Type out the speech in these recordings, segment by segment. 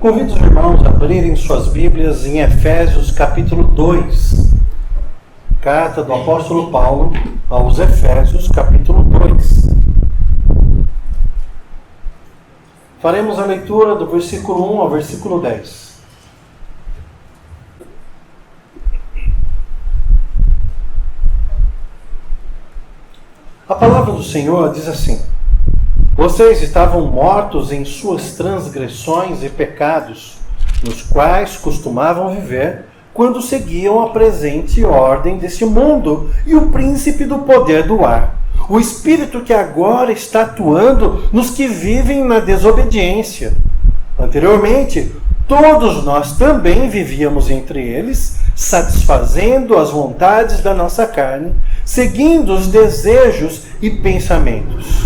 Convido os irmãos a abrirem suas Bíblias em Efésios capítulo 2. Carta do apóstolo Paulo aos Efésios capítulo 2. Faremos a leitura do versículo 1 ao versículo 10. A palavra do Senhor diz assim: Vocês estavam mortos em suas transgressões e pecados, nos quais costumavam viver, quando seguiam a presente ordem deste mundo e o príncipe do poder do ar, o espírito que agora está atuando nos que vivem na desobediência. Anteriormente, todos nós também vivíamos entre eles, satisfazendo as vontades da nossa carne, seguindo os desejos e pensamentos.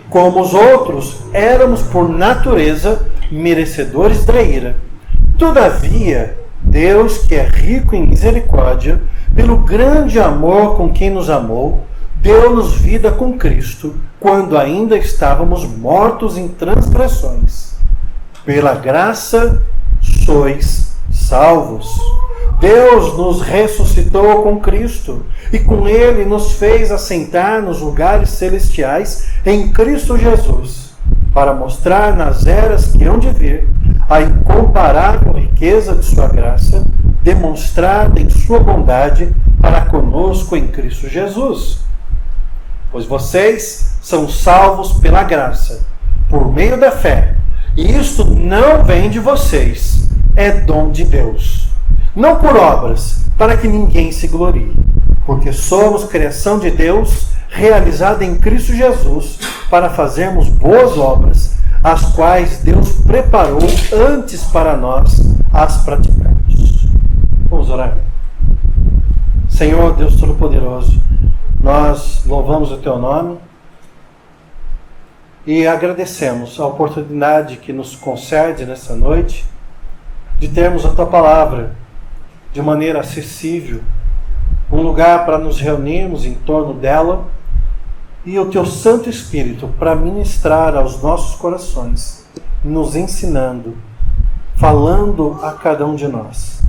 Como os outros, éramos por natureza merecedores da ira. Todavia, Deus, que é rico em misericórdia, pelo grande amor com quem nos amou, deu-nos vida com Cristo, quando ainda estávamos mortos em transgressões. Pela graça sois salvos. Deus nos ressuscitou com Cristo e com Ele nos fez assentar nos lugares celestiais em Cristo Jesus, para mostrar nas eras que hão de vir a incomparável riqueza de sua graça, demonstrada em sua bondade para conosco em Cristo Jesus. Pois vocês são salvos pela graça, por meio da fé, e isto não vem de vocês, é dom de Deus. Não por obras, para que ninguém se glorie, porque somos criação de Deus, realizada em Cristo Jesus, para fazermos boas obras, as quais Deus preparou antes para nós as praticarmos. Vamos orar. Senhor Deus Todo-Poderoso, nós louvamos o Teu nome e agradecemos a oportunidade que nos concede nessa noite de termos a Tua Palavra de maneira acessível, um lugar para nos reunirmos em torno dela e o Teu Santo Espírito para ministrar aos nossos corações, nos ensinando, falando a cada um de nós.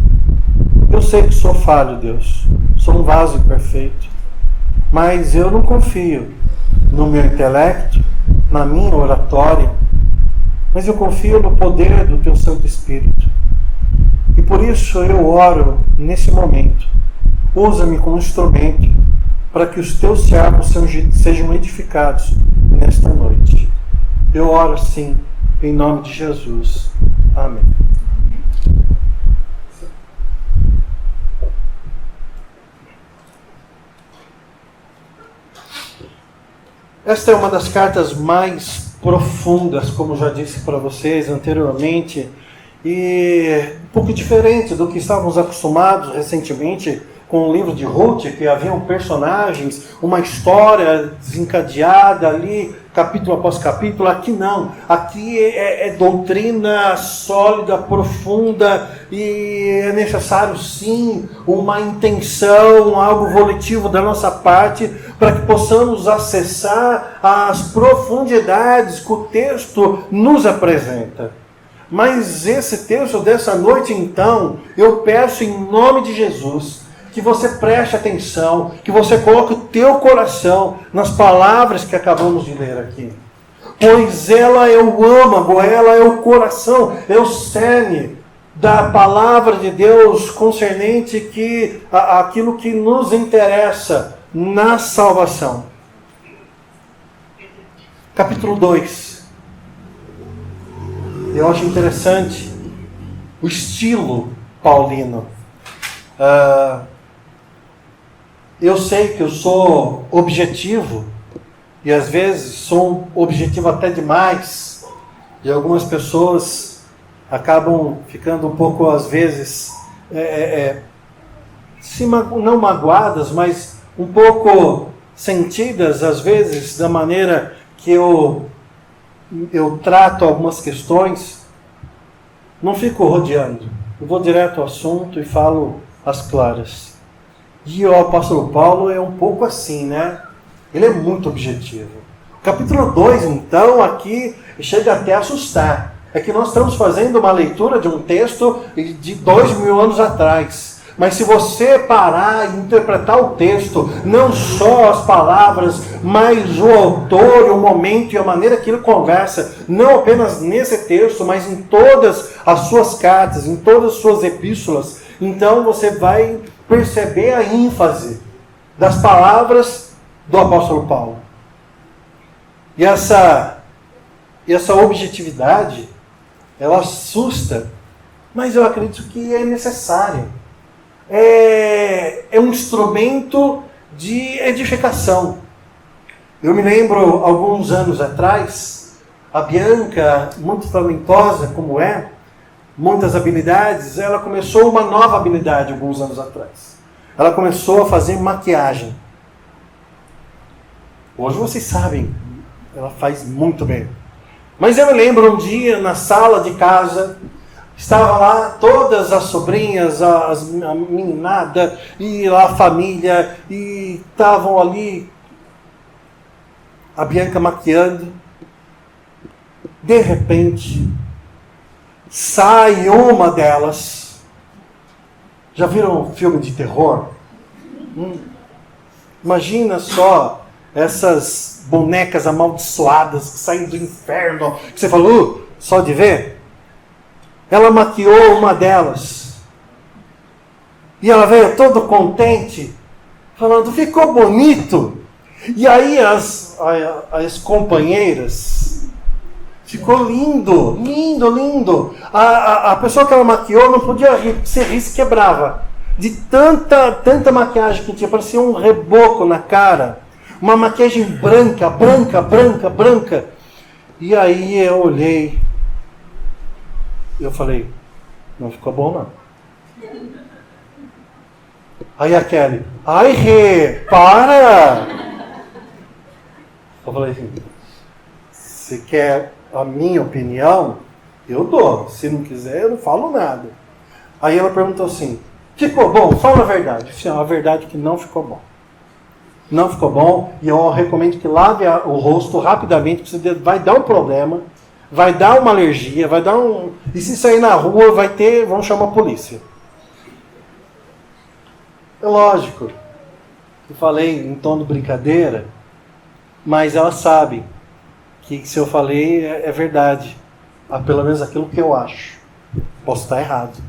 Eu sei que sou falho, Deus, sou um vaso imperfeito, mas eu não confio no meu intelecto, na minha oratória, mas eu confio no poder do Teu Santo Espírito. E por isso eu oro nesse momento. Usa-me como instrumento para que os Teus servos sejam edificados nesta noite. Eu oro assim, em nome de Jesus. Amém. Esta é uma das cartas mais profundas, como já disse para vocês anteriormente, e um pouco diferente do que estávamos acostumados recentemente com o livro de Ruth, que haviam personagens, uma história desencadeada ali, capítulo após capítulo. Aqui não, aqui é doutrina sólida, profunda, e é necessário sim uma intenção, algo volitivo da nossa parte, para que possamos acessar as profundidades que o texto nos apresenta. Mas esse texto dessa noite, então, eu peço em nome de Jesus, que você preste atenção, que você coloque o teu coração nas palavras que acabamos de ler aqui. Pois ela é o âmago, ela é o coração, é o cerne da palavra de Deus concernente aquilo que nos interessa na salvação. Capítulo 2. Eu acho interessante o estilo paulino. Eu sei que eu sou objetivo, e às vezes sou objetivo até demais, e algumas pessoas acabam ficando um pouco, às vezes, não magoadas, mas um pouco sentidas, às vezes, da maneira que eu trato algumas questões. Não fico rodeando, eu vou direto ao assunto e falo as claras. E o apóstolo Paulo é um pouco assim, né? Ele é muito objetivo. Capítulo 2, então, aqui chega até a assustar. é que nós estamos fazendo uma leitura de um texto de 2000 anos atrás. Mas se você parar e interpretar o texto, não só as palavras, mas o autor, o momento e a maneira que ele conversa, não apenas nesse texto, mas em todas as suas cartas, em todas as suas epístolas, então você vai perceber a ênfase das palavras do apóstolo Paulo. E essa objetividade, ela assusta, mas eu acredito que é necessária. É um instrumento de edificação. Eu me lembro, alguns anos atrás, a Bianca, muito talentosa como é, muitas habilidades, ela começou uma nova habilidade alguns anos atrás. Ela começou a fazer maquiagem. Hoje vocês sabem, ela faz muito bem. Mas eu me lembro um dia, na sala de casa, estava lá todas as sobrinhas, a meninada, e lá a família, e estavam ali, a Bianca maquiando. De repente, sai uma delas. Já viram um filme de terror? Imagina só essas bonecas amaldiçoadas que saem do inferno, que você falou, só de ver. Ela maquiou uma delas. E ela veio toda contente, falando, ficou bonito. E aí as companheiras, ficou lindo, lindo, lindo. A pessoa que ela maquiou não podia rir, porque se risse quebrava. De tanta maquiagem que tinha, parecia um reboco na cara. Uma maquiagem branca, branca, branca, branca. E aí eu olhei, eu falei, não ficou bom não. Aí a Kelly, ai Rê, para! Eu falei assim, se quer a minha opinião, eu dou. Se não quiser, eu não falo nada. Aí ela perguntou assim, ficou bom? Fala a verdade. Eu disse, a verdade é que não ficou bom. Não ficou bom, e eu recomendo que lave o rosto rapidamente, porque você vai dar um problema, vai dar uma alergia, vai dar um... E se sair na rua, vão chamar a polícia. É lógico que falei em tom de brincadeira, mas ela sabe que se eu falei é verdade. Pelo menos aquilo que eu acho. Posso estar errado.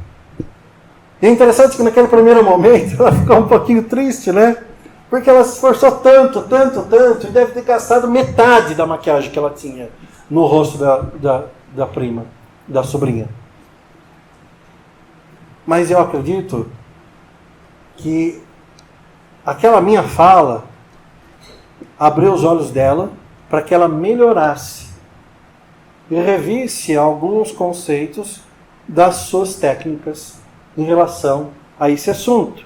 E é interessante que naquele primeiro momento ela ficou um pouquinho triste, né? Porque ela se esforçou tanto, e deve ter gastado metade da maquiagem que ela tinha no rosto da prima, da sobrinha. Mas eu acredito que aquela minha fala abriu os olhos dela para que ela melhorasse e revisse alguns conceitos das suas técnicas em relação a esse assunto.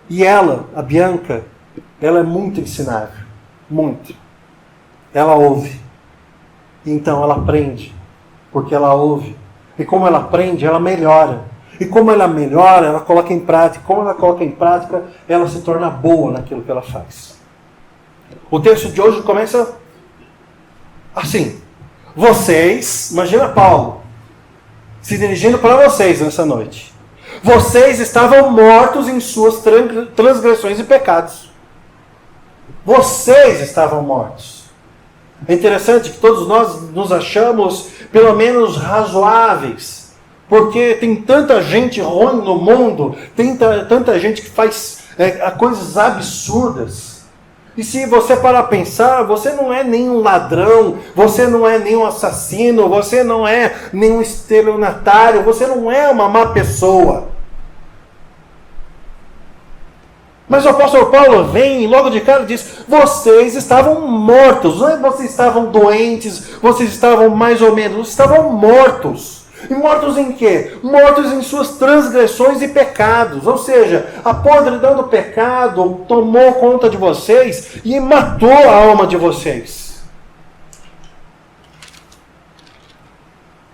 E ela, a Bianca, ela é muito ensinável, muito. Ela ouve, então ela aprende, porque ela ouve. E como ela aprende, ela melhora. E como ela melhora, ela coloca em prática. Como ela coloca em prática, ela se torna boa naquilo que ela faz. O texto de hoje começa assim. Vocês, imagina Paulo, se dirigindo para vocês nessa noite. Vocês estavam mortos em suas transgressões e pecados. Vocês estavam mortos. É interessante que todos nós nos achamos pelo menos razoáveis. Porque tem tanta gente ruim no mundo, tem tanta gente que faz coisas absurdas. E se você parar a pensar, você não é nenhum ladrão, você não é nenhum assassino, você não é nenhum estelionatário, você não é uma má pessoa. Mas o apóstolo Paulo vem e logo de cara diz, vocês estavam mortos, não é que vocês estavam doentes, vocês estavam mais ou menos, vocês estavam mortos. E mortos em quê? Mortos em suas transgressões e pecados. Ou seja, a podridão do pecado tomou conta de vocês e matou a alma de vocês.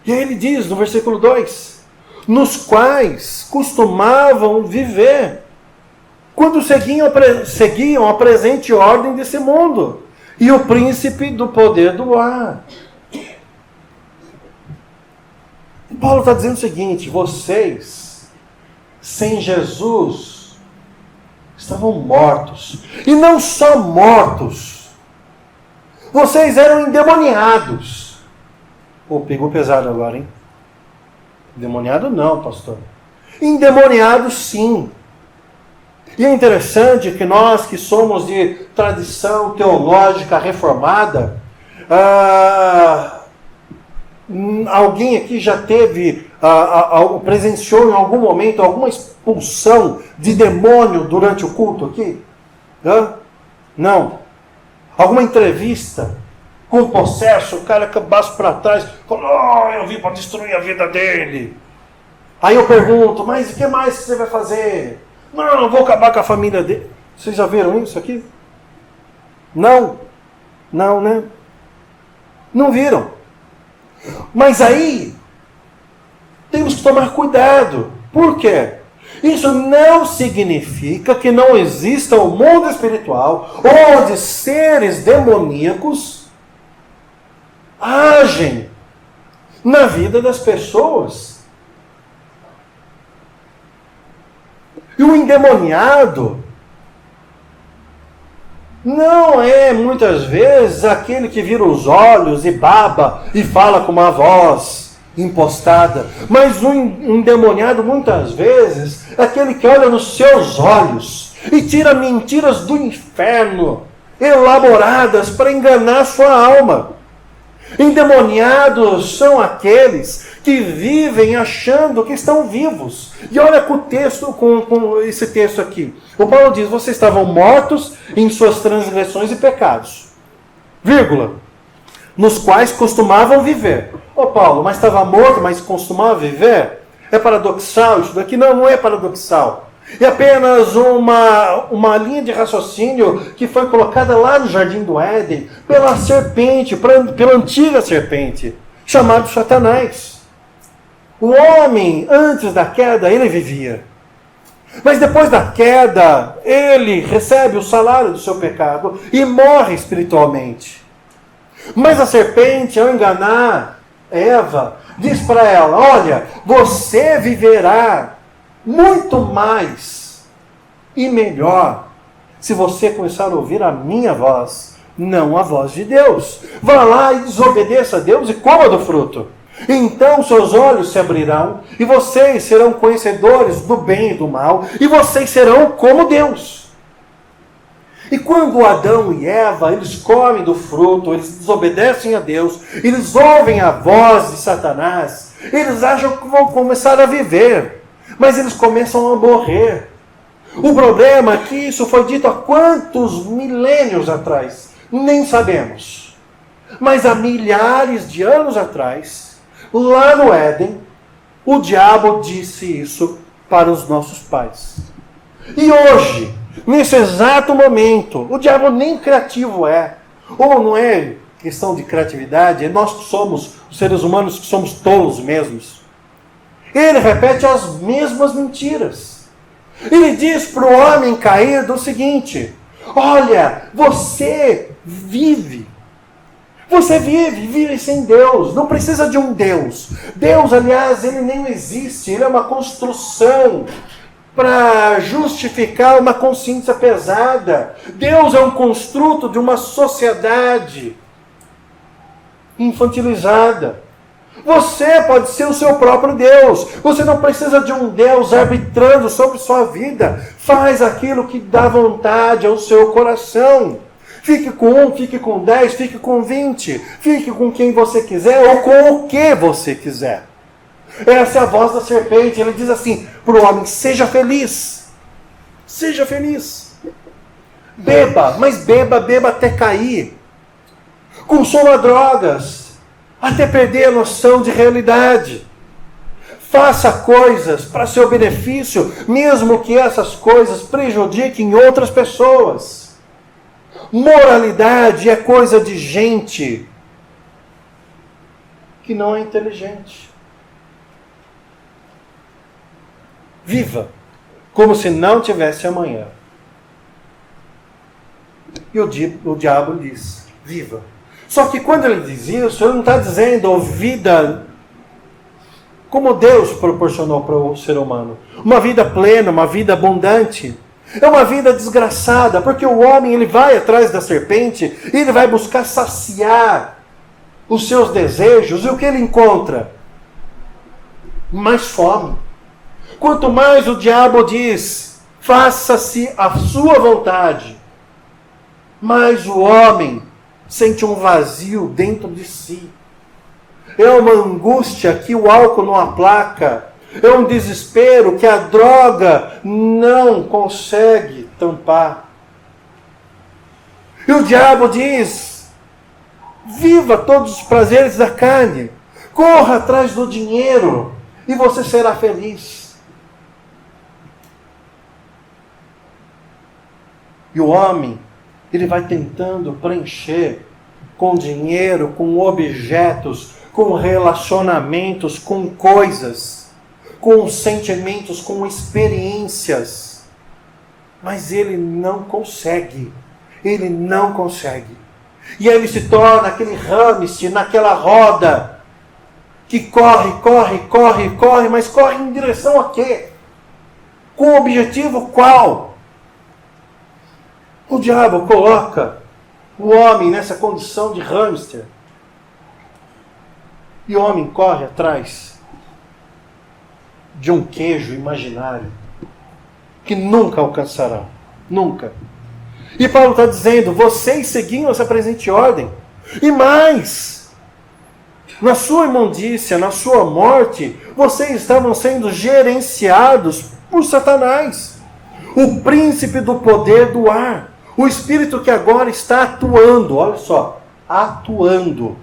E aí ele diz no versículo 2, nos quais costumavam viver, quando seguiam a presente ordem desse mundo, e o príncipe do poder do ar. Paulo está dizendo o seguinte: vocês, sem Jesus, estavam mortos. E não só mortos, vocês eram endemoniados. Pegou pesado agora, hein? Endemoniado não, pastor. Endemoniado sim. E é interessante que nós que somos de tradição teológica reformada, alguém aqui já teve, presenciou em algum momento alguma expulsão de demônio durante o culto aqui? Não. Alguma entrevista com o possesso, o cara cabaço para trás, falou: eu vim para destruir a vida dele. Aí eu pergunto: mas o que mais você vai fazer? Não, eu vou acabar com a família dele. Vocês já viram isso aqui? Não, né? Não viram. Mas aí, temos que tomar cuidado. Por quê? Isso não significa que não exista um mundo espiritual onde seres demoníacos agem na vida das pessoas. E o endemoniado não é, muitas vezes, aquele que vira os olhos e baba e fala com uma voz impostada. Mas o endemoniado, muitas vezes, é aquele que olha nos seus olhos e tira mentiras do inferno, elaboradas para enganar sua alma. Endemoniados são aqueles que vivem achando que estão vivos. E olha com o texto, com esse texto aqui. O Paulo diz: vocês estavam mortos em suas transgressões e pecados, vírgula, nos quais costumavam viver. Paulo, mas estava morto, mas costumava viver? É paradoxal isso daqui? Não é paradoxal. É apenas uma linha de raciocínio que foi colocada lá no Jardim do Éden pela serpente, pela antiga serpente, chamado Satanás. O homem, antes da queda, ele vivia. Mas depois da queda, ele recebe o salário do seu pecado e morre espiritualmente. Mas a serpente, ao enganar Eva, diz para ela: olha, você viverá muito mais e melhor se você começar a ouvir a minha voz, não a voz de Deus. Vá lá e desobedeça a Deus e coma do fruto. Então seus olhos se abrirão e vocês serão conhecedores do bem e do mal, e vocês serão como Deus. E quando Adão e Eva, eles comem do fruto, eles desobedecem a Deus, eles ouvem a voz de Satanás, eles acham que vão começar a viver, mas eles começam a morrer. O problema é que isso foi dito há quantos milênios atrás? Nem sabemos. Mas há milhares de anos atrás, lá no Éden, o diabo disse isso para os nossos pais. E hoje, nesse exato momento, o diabo nem criativo é. Ou não é questão de criatividade, é nós que somos, os seres humanos que somos tolos mesmos. Ele repete as mesmas mentiras. Ele diz para o homem caído o seguinte: olha, você vive sem Deus, não precisa de um Deus. Deus, aliás, ele nem existe, ele é uma construção para justificar uma consciência pesada. Deus é um construto de uma sociedade infantilizada. Você pode ser o seu próprio Deus. Você não precisa de um Deus arbitrando sobre sua vida. Faz aquilo que dá vontade ao seu coração. Fique com 1, fique com 10, fique com 20. Fique com quem você quiser ou com o que você quiser. Essa é a voz da serpente. Ele diz assim para o homem: seja feliz. Seja feliz. Beba, mas beba até cair. Consuma drogas até perder a noção de realidade. Faça coisas para seu benefício, mesmo que essas coisas prejudiquem outras pessoas. Moralidade é coisa de gente que não é inteligente. Viva como se não tivesse amanhã. E o diabo diz: viva. Só que quando ele diz isso, ele não está dizendo vida como Deus proporcionou para o ser humano. Uma vida plena, uma vida abundante. É uma vida desgraçada, porque o homem ele vai atrás da serpente e ele vai buscar saciar os seus desejos. E o que ele encontra? Mais fome. Quanto mais o diabo diz, faça-se a sua vontade, mais o homem sente um vazio dentro de si. É uma angústia que o álcool não aplaca. É um desespero que a droga não consegue tampar. E o diabo diz, viva todos os prazeres da carne. Corra atrás do dinheiro e você será feliz. E o homem, ele vai tentando preencher com dinheiro, com objetos, com relacionamentos, com coisas, com sentimentos, com experiências. Mas ele não consegue. Ele não consegue. E aí ele se torna aquele hamster naquela roda que corre, mas corre em direção a quê? Com o objetivo qual? O diabo coloca o homem nessa condição de hamster. E o homem corre atrás de um queijo imaginário que nunca alcançará. Nunca. E Paulo está dizendo, vocês seguiam essa presente ordem. E mais, na sua imundícia, na sua morte, vocês estavam sendo gerenciados por Satanás, o príncipe do poder do ar. O espírito que agora está atuando, olha só, atuando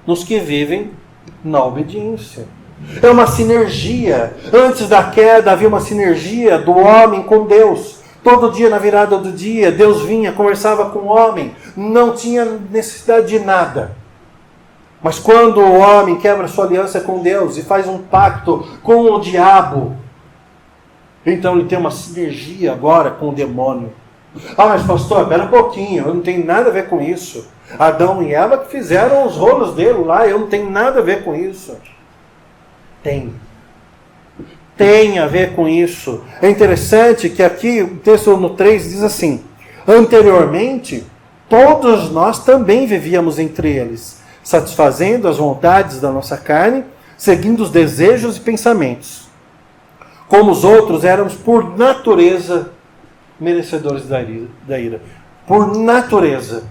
nos que vivem na obediência. É uma sinergia. Antes da queda havia uma sinergia do homem com Deus. Todo dia na virada do dia, Deus vinha, conversava com o homem. Não tinha necessidade de nada. Mas quando o homem quebra sua aliança com Deus e faz um pacto com o diabo, então ele tem uma sinergia agora com o demônio. Ah, mas pastor, espera um pouquinho, eu não tenho nada a ver com isso. Adão e Eva que fizeram os rolos dele lá, eu não tenho nada a ver com isso. Tem a ver com isso. É interessante que aqui o texto no 3 diz assim, anteriormente, todos nós também vivíamos entre eles, satisfazendo as vontades da nossa carne, seguindo os desejos e pensamentos. Como os outros, éramos por natureza merecedores da ira. Por natureza.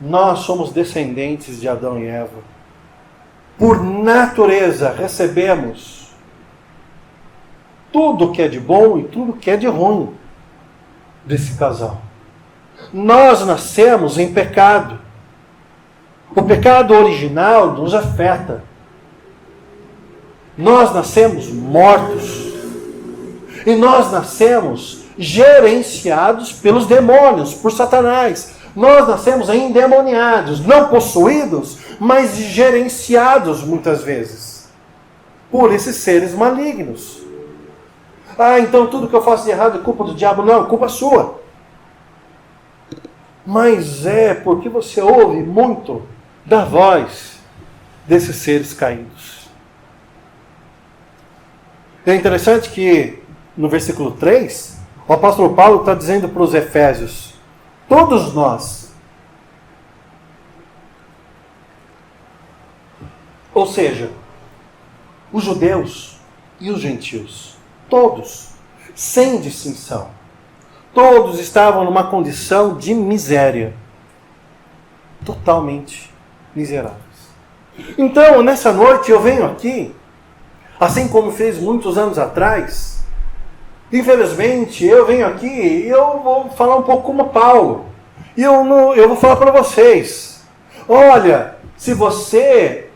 Nós somos descendentes de Adão e Eva. Por natureza recebemos tudo que é de bom e tudo que é de ruim desse casal. Nós nascemos em pecado. O pecado original nos afeta. Nós nascemos mortos. E nós nascemos gerenciados pelos demônios, por Satanás. Nós nascemos endemoniados, não possuídos, mas gerenciados muitas vezes por esses seres malignos. Ah, então tudo que eu faço de errado é culpa do diabo? Não, é culpa sua. Mas é porque você ouve muito da voz desses seres caídos. É interessante que no versículo 3, o apóstolo Paulo está dizendo para os Efésios, todos nós, ou seja, os judeus e os gentios, todos, sem distinção, todos estavam numa condição de miséria, totalmente miseráveis. Então, nessa noite eu venho aqui, assim como fiz muitos anos atrás, infelizmente, eu venho aqui e eu vou falar um pouco como Paulo. E eu vou falar para vocês. Olha, se você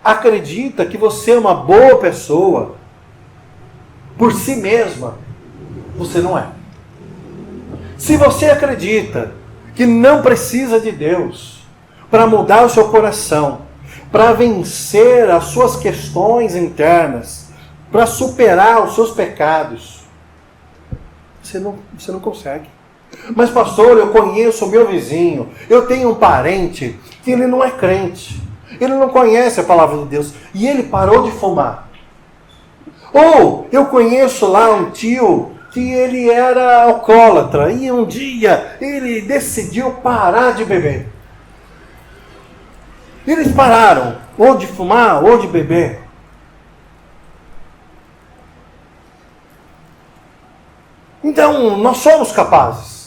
acredita que você é uma boa pessoa, por si mesma, você não é. Se você acredita que não precisa de Deus para mudar o seu coração, para vencer as suas questões internas, para superar os seus pecados, você não consegue. Mas pastor, eu conheço o meu vizinho, eu tenho um parente que ele não é crente. ele não conhece a palavra de Deus, e ele parou de fumar. Ou eu conheço lá um tio que ele era alcoólatra, e um dia ele decidiu parar de beber. Eles pararam, ou de fumar, ou de beber. Então, nós somos capazes.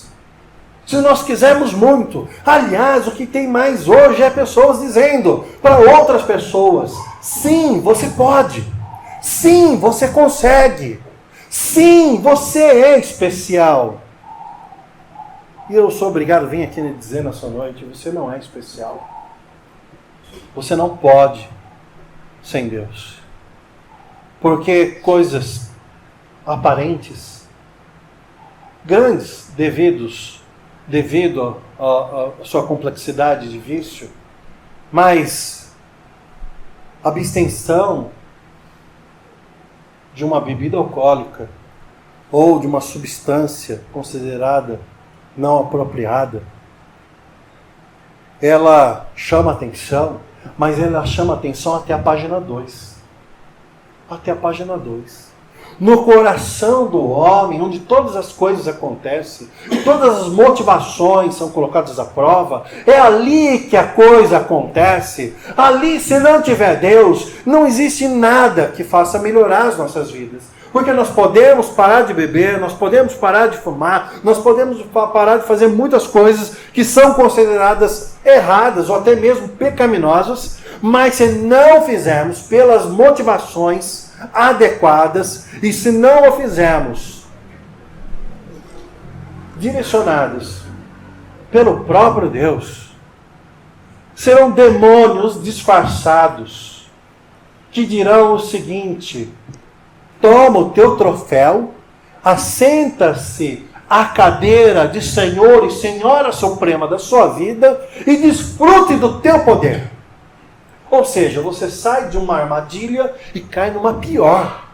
Se nós quisermos muito. Aliás, o que tem mais hoje é pessoas dizendo para outras pessoas: sim, você pode. Sim, você consegue. Sim, você é especial. E eu sou obrigado a vir aqui lhe dizer nessa noite: você não é especial. Você não pode sem Deus. Porque coisas aparentes, grandes devido à sua complexidade de vício, mas a abstenção de uma bebida alcoólica ou de uma substância considerada não apropriada, ela chama atenção, mas ela chama atenção até a página 2. Até a página 2. No coração do homem, onde todas as coisas acontecem, todas as motivações são colocadas à prova, é ali que a coisa acontece. Ali, se não tiver Deus, não existe nada que faça melhorar as nossas vidas. Porque nós podemos parar de beber, nós podemos parar de fumar, nós podemos parar de fazer muitas coisas que são consideradas erradas ou até mesmo pecaminosas, mas se não fizermos pelas motivações adequadas e se não o fizermos direcionados pelo próprio Deus, serão demônios disfarçados que dirão o seguinte: toma o teu troféu, assenta-se à cadeira de Senhor e Senhora Suprema da sua vida e desfrute do teu poder. Ou seja, você sai de uma armadilha e cai numa pior.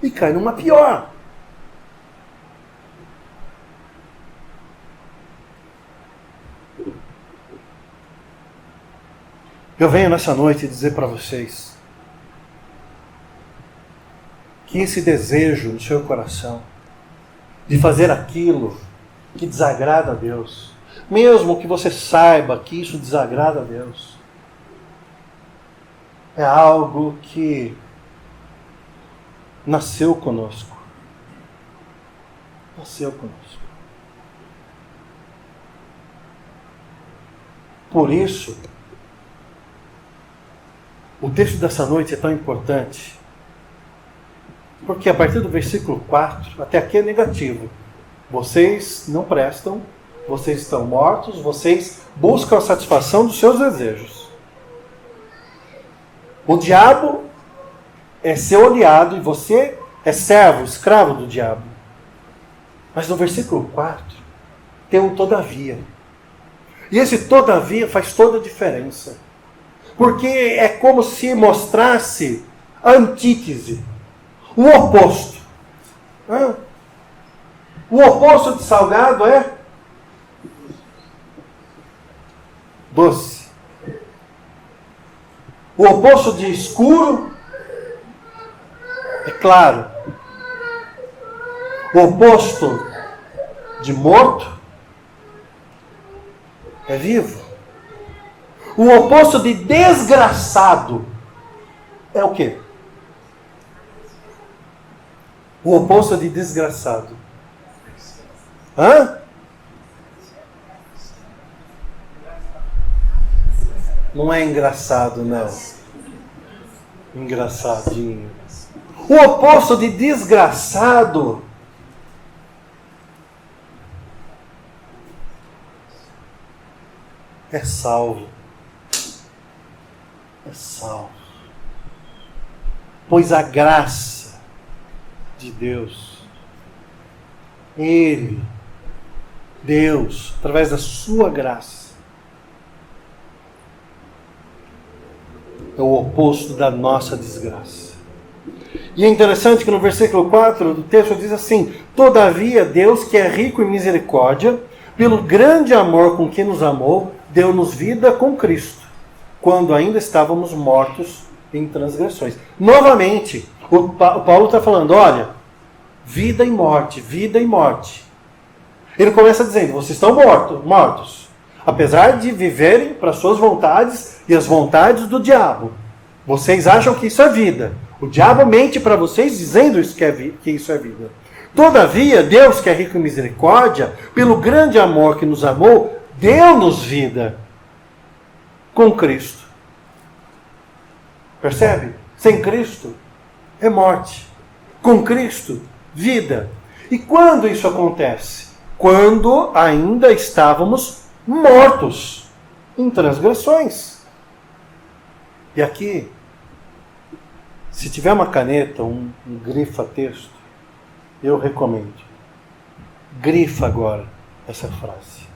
E cai numa pior. Eu venho nessa noite dizer para vocês que esse desejo no seu coração de fazer aquilo que desagrada a Deus, mesmo que você saiba que isso desagrada a Deus, é algo que nasceu conosco. Nasceu conosco. Por isso, o texto dessa noite é tão importante, porque a partir do versículo 4, até aqui é negativo. Vocês não prestam, vocês estão mortos, vocês buscam a satisfação dos seus desejos. O diabo é seu aliado e você é servo, escravo do diabo. Mas no versículo 4 tem um todavia. E esse todavia faz toda a diferença. Porque é como se mostrasse a antítese, o oposto. O oposto de salgado é doce. O oposto de escuro é claro. O oposto de morto é vivo. O oposto de desgraçado é o quê? O oposto de desgraçado. Não é engraçado, não. Engraçadinho. O oposto de desgraçado é salvo. É salvo. Pois a graça de Deus, Ele, Deus, através da sua graça, é o oposto da nossa desgraça. E é interessante que no versículo 4 do texto diz assim: todavia Deus, que é rico em misericórdia, pelo grande amor com que nos amou, deu-nos vida com Cristo. quando ainda estávamos mortos em transgressões. Novamente, o Paulo está falando, olha, vida e morte, vida e morte. Ele começa dizendo, vocês estão mortos, apesar de viverem para suas vontades e as vontades do diabo. Vocês acham que isso é vida. O diabo mente para vocês dizendo que isso é vida. Todavia, Deus, que é rico em misericórdia, pelo grande amor que nos amou, deu-nos vida com Cristo. Percebe? Sem Cristo é morte. Com Cristo, vida. E quando isso acontece? Quando ainda estávamos mortos em transgressões. E aqui, se tiver uma caneta, um grifa-texto, eu recomendo. Grifa agora essa frase.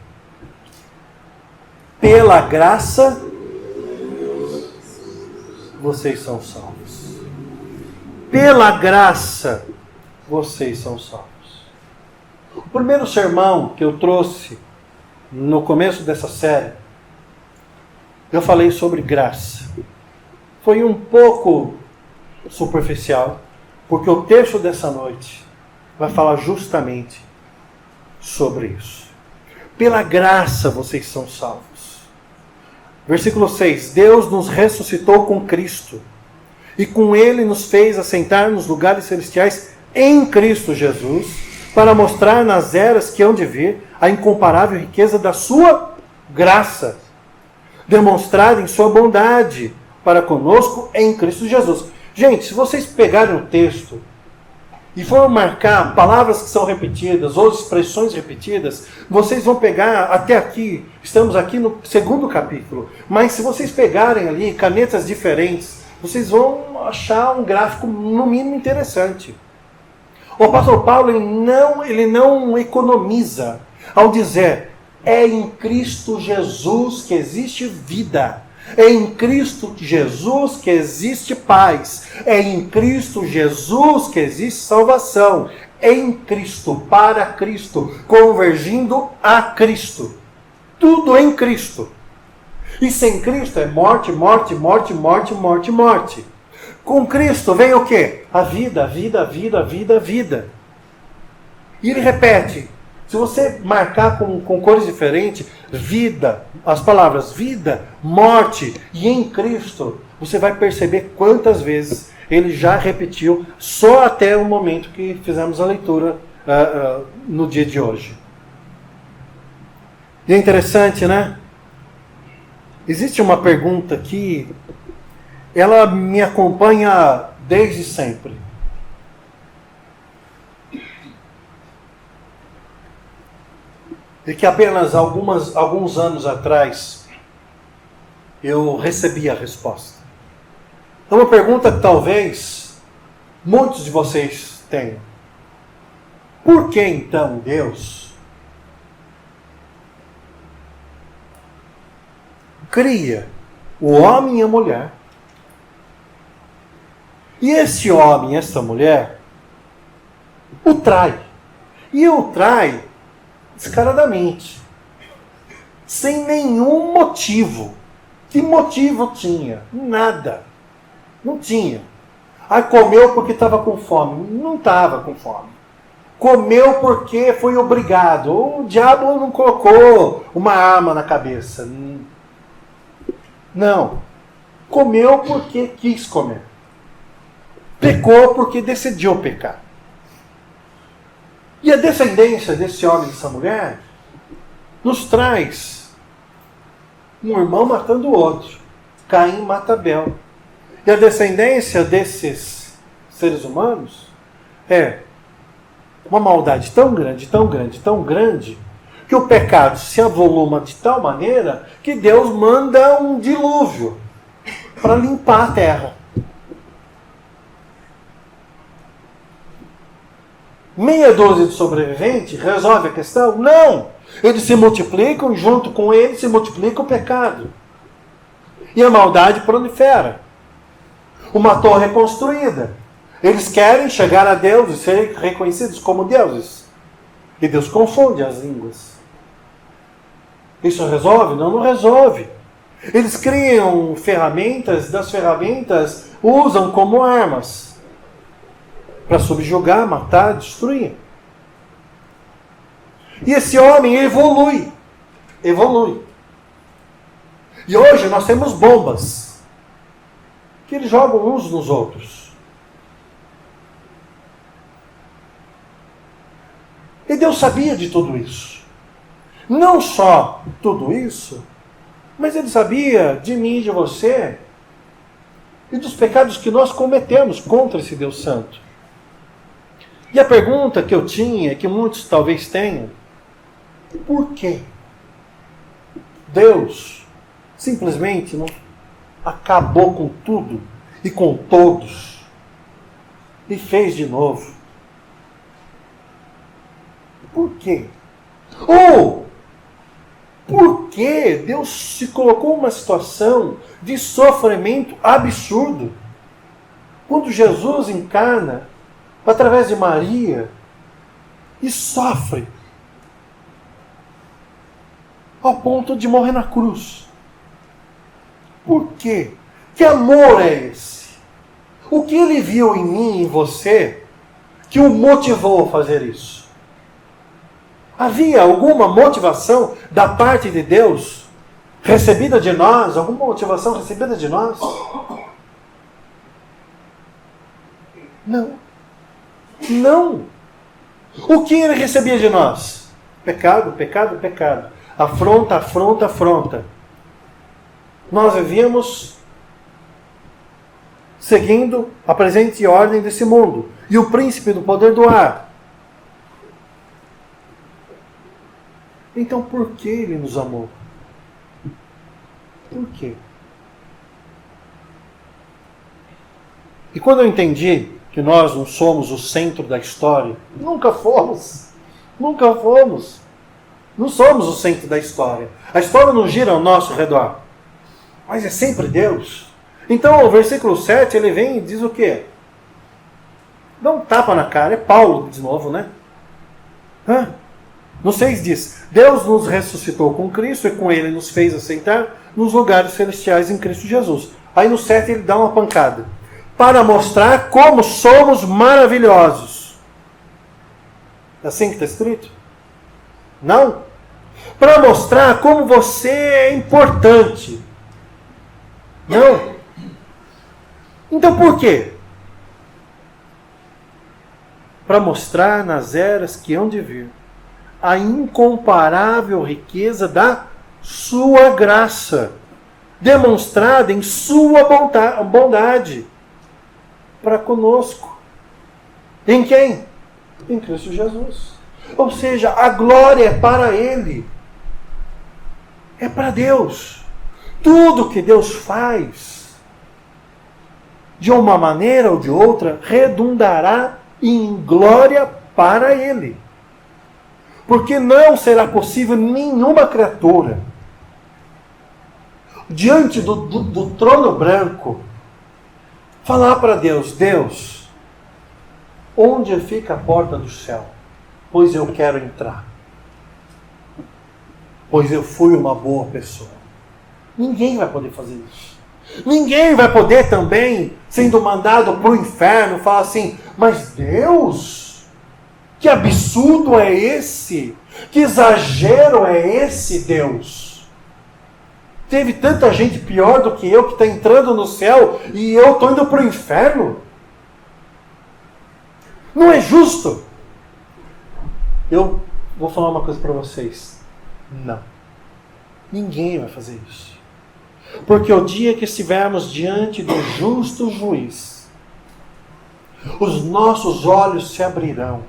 Pela graça, vocês são salvos. Pela graça, vocês são salvos. O primeiro sermão que eu trouxe no começo dessa série, eu falei sobre graça. Foi um pouco superficial, porque o texto dessa noite vai falar justamente sobre isso. Pela graça vocês são salvos. Versículo 6. Deus nos ressuscitou com Cristo e com Ele nos fez assentar nos lugares celestiais em Cristo Jesus, para mostrar nas eras que hão de vir a incomparável riqueza da sua graça, demonstrada em sua bondade para conosco em Cristo Jesus. Gente, se vocês pegarem o texto e for marcar palavras que são repetidas ou expressões repetidas, vocês vão pegar até aqui, estamos aqui no 2º capítulo, mas se vocês pegarem ali canetas diferentes, vocês vão achar um gráfico no mínimo interessante. O apóstolo Paulo ele não economiza ao dizer, é em Cristo Jesus que existe vida. É em Cristo Jesus que existe paz. É em Cristo Jesus que existe salvação. Em Cristo, para Cristo, convergindo a Cristo. Tudo em Cristo. E sem Cristo é morte, morte, morte, morte, morte, morte. Com Cristo vem o quê? A vida, a vida, a vida, a vida, a vida. E ele repete. Se você marcar com cores diferentes, vida, as palavras vida, morte e em Cristo, você vai perceber quantas vezes ele já repetiu só até o momento que fizemos a leitura no dia de hoje. E é interessante, né? Existe uma pergunta que ela me acompanha desde sempre. E que apenas alguns anos atrás eu recebi a resposta. É uma pergunta que talvez muitos de vocês tenham. Por que então Deus cria o homem e a mulher, e esse homem e essa mulher o trai? E o trai descaradamente, sem nenhum motivo. Que motivo tinha? Nada. Não tinha. Comeu porque estava com fome. Não estava com fome. Comeu porque foi obrigado. O diabo não colocou uma arma na cabeça. Não. Comeu porque quis comer. Pecou porque decidiu pecar. E a descendência desse homem e dessa mulher nos traz um irmão matando o outro. Caim mata Abel. E a descendência desses seres humanos é uma maldade tão grande, tão grande, tão grande, que o pecado se avoluma de tal maneira que Deus manda um dilúvio para limpar a terra. Meia dúzia de sobreviventes resolve a questão? Não! Eles se multiplicam e junto com eles se multiplica o pecado. E a maldade prolifera. Uma torre é construída. Eles querem chegar a Deus e serem reconhecidos como deuses. E Deus confunde as línguas. Isso resolve? Não, não resolve. Eles criam ferramentas, das ferramentas usam como armas para subjugar, matar, destruir. E esse homem evolui. E hoje nós temos bombas que eles jogam uns nos outros. E Deus sabia de tudo isso. Não só tudo isso, mas Ele sabia de mim e de você e dos pecados que nós cometemos contra esse Deus Santo. E a pergunta que eu tinha, que muitos talvez tenham, por quê? Deus simplesmente não acabou com tudo e com todos e fez de novo. Por quê? Ou por que Deus se colocou numa situação de sofrimento absurdo? Quando Jesus encarna através de Maria e sofre ao ponto de morrer na cruz. Por quê? Que amor é esse? O que Ele viu em mim e em você que o motivou a fazer isso? Havia alguma motivação da parte de Deus recebida de nós? Alguma motivação recebida de nós? Não. Não. O que Ele recebia de nós? Pecado, pecado, pecado. Afronta, afronta, afronta. Nós vivíamos seguindo a presente ordem desse mundo. E o príncipe do poder do ar. Então por que Ele nos amou? Por quê? E quando eu entendi que nós não somos o centro da história, nunca fomos. Não somos o centro da história. A história não gira ao nosso redor. Mas é sempre Deus. Então o versículo 7, ele vem e diz o quê? Dá um tapa na cara. É Paulo de novo, né? No 6 diz: Deus nos ressuscitou com Cristo e com Ele nos fez assentar nos lugares celestiais em Cristo Jesus. Aí no 7 ele dá uma pancada. Para mostrar como somos maravilhosos. É assim que está escrito? Não? Para mostrar como você é importante. Não? Então por quê? Para mostrar nas eras que hão de vir a incomparável riqueza da sua graça, demonstrada em sua bondade para conosco. Em quem? Em Cristo Jesus. Ou seja, a glória é para Ele. É para Deus. Tudo que Deus faz, de uma maneira ou de outra, redundará em glória para Ele. Porque não será possível nenhuma criatura diante do trono branco falar para Deus: Deus, onde fica a porta do céu? Pois eu quero entrar. Pois eu fui uma boa pessoa. Ninguém vai poder fazer isso. Ninguém vai poder também, sendo mandado para o inferno, falar assim: mas Deus, que absurdo é esse? Que exagero é esse, Deus? Teve tanta gente pior do que eu que está entrando no céu e eu estou indo para o inferno? Não é justo? Eu vou falar uma coisa para vocês. Não. Ninguém vai fazer isso. Porque o dia que estivermos diante do justo juiz, os nossos olhos se abrirão.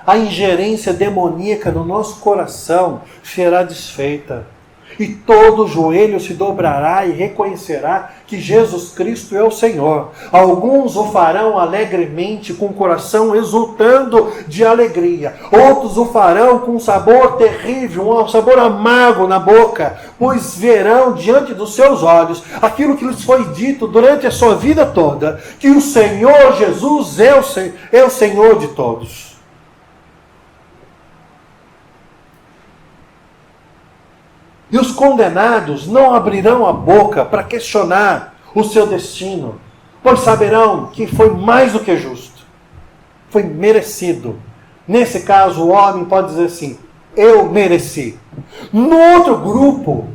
A ingerência demoníaca no nosso coração será desfeita. E todo joelho se dobrará e reconhecerá que Jesus Cristo é o Senhor. Alguns o farão alegremente, com o coração exultando de alegria. Outros o farão com um sabor terrível, um sabor amargo na boca, pois verão diante dos seus olhos aquilo que lhes foi dito durante a sua vida toda, que o Senhor Jesus é o Senhor de todos. E os condenados não abrirão a boca para questionar o seu destino, pois saberão que foi mais do que justo. Foi merecido. Nesse caso, o homem pode dizer assim: eu mereci. No outro grupo,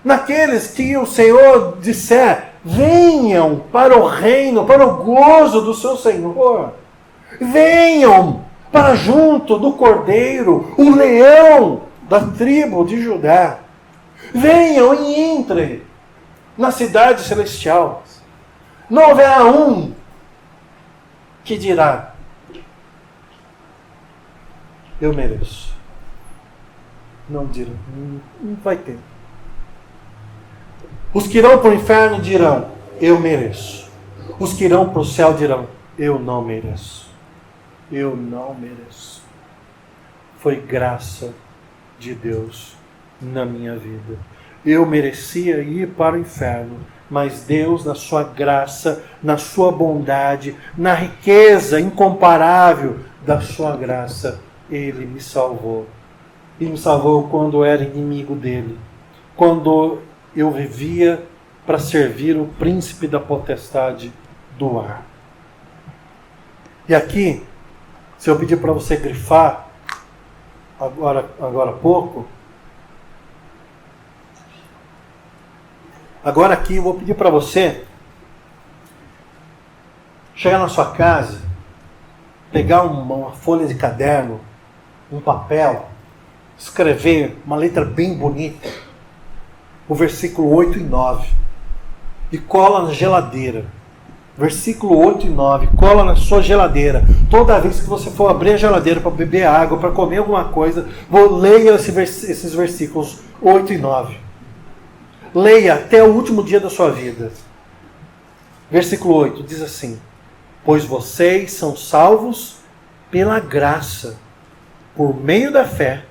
naqueles que o Senhor disser: venham para o reino, para o gozo do seu Senhor. Venham para junto do Cordeiro, o leão da tribo de Judá. Venham e entrem na cidade celestial. Não haverá um que dirá: eu mereço. Não dirá, não vai ter. Os que irão para o inferno dirão: eu mereço. Os que irão para o céu dirão: eu não mereço. Eu não mereço. Foi graça de Deus na minha vida. Eu merecia ir para o inferno, mas Deus, na sua graça, na sua bondade, na riqueza incomparável da sua graça, Ele me salvou. E me salvou quando eu era inimigo dele. Quando eu vivia para servir o príncipe da potestade do ar. E aqui, se eu pedir para você grifar, agora há pouco, agora aqui eu vou pedir para você chegar na sua casa, pegar uma folha de caderno, um papel, escrever uma letra bem bonita, o versículo 8 e 9, e cola na geladeira. Versículo 8 e 9, cola na sua geladeira. Toda vez que você for abrir a geladeira para beber água, para comer alguma coisa, leia esses versículos 8 e 9. Leia até o último dia da sua vida. Versículo 8 diz assim: pois vocês são salvos pela graça, por meio da fé,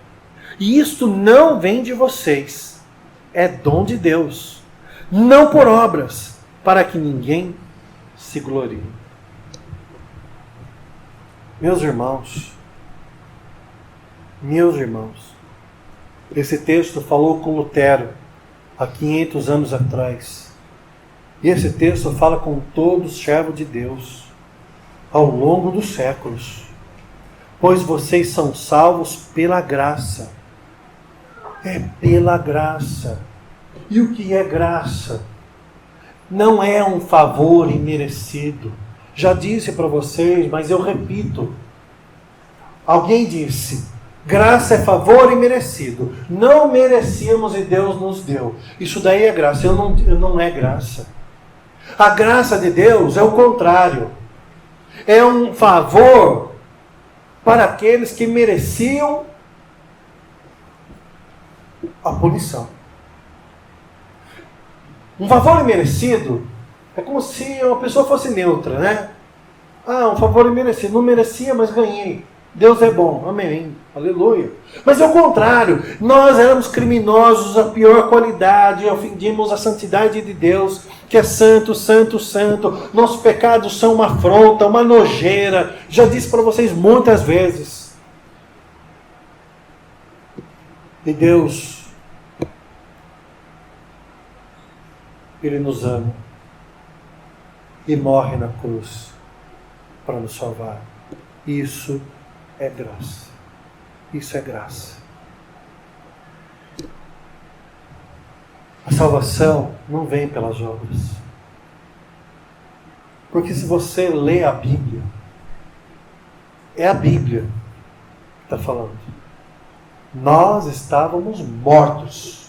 e isto não vem de vocês, é dom de Deus, não por obras, para que ninguém se glorie. Meus irmãos, esse texto falou com Lutero há 500 anos atrás. E esse texto fala com todos os servos de Deus ao longo dos séculos. Pois vocês são salvos pela graça. É pela graça. E o que é graça? Não é um favor imerecido. Já disse para vocês, mas eu repito. Alguém disse: graça é favor imerecido. Não merecíamos e Deus nos deu. Isso daí é graça. Não é graça. A graça de Deus é o contrário. É um favor para aqueles que mereciam a punição. Um favor imerecido é como se uma pessoa fosse neutra, né? Um favor imerecido. Não merecia, mas ganhei. Deus é bom. Amém. Aleluia. Mas é o contrário. Nós éramos criminosos, a pior qualidade, ofendimos a santidade de Deus, que é santo, santo, santo. Nossos pecados são uma afronta, uma nojeira. Já disse para vocês muitas vezes. E Deus, Ele nos ama e morre na cruz para nos salvar. Isso é graça. Isso é graça. A salvação não vem pelas obras. Porque se você lê a Bíblia, é a Bíblia que está falando. Nós estávamos mortos.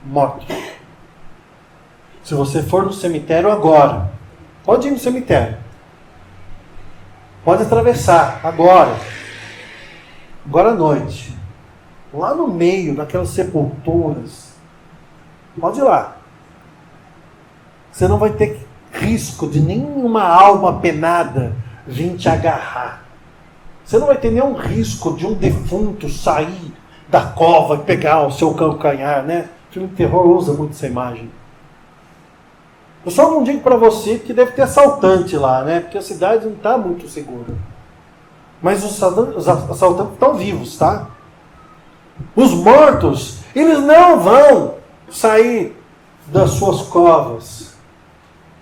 Mortos. Se você for no cemitério agora, pode ir no cemitério. Pode atravessar agora. Agora à noite. Lá no meio daquelas sepulturas. Pode ir lá. Você não vai ter risco de nenhuma alma penada vir te agarrar. Você não vai ter nenhum risco de um defunto sair da cova e pegar o seu calcanhar, né? O filme de terror usa muito essa imagem. Eu só não digo para você que deve ter assaltante lá, né? Porque a cidade não está muito segura. Mas os assaltantes estão vivos, tá? Os mortos, eles não vão sair das suas covas.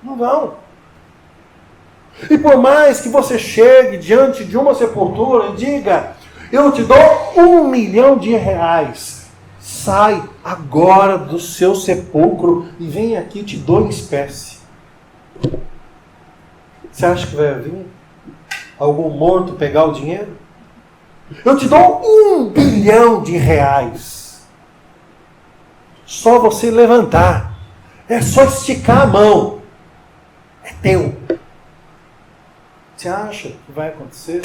Não vão. E por mais que você chegue diante de uma sepultura e diga, eu te dou R$1 milhão, sai agora do seu sepulcro e vem aqui, te dou em espécie. Você acha que vai vir algum morto pegar o dinheiro? Eu te dou R$1 bilhão. Só você levantar. É só esticar a mão. É teu. Você acha que vai acontecer?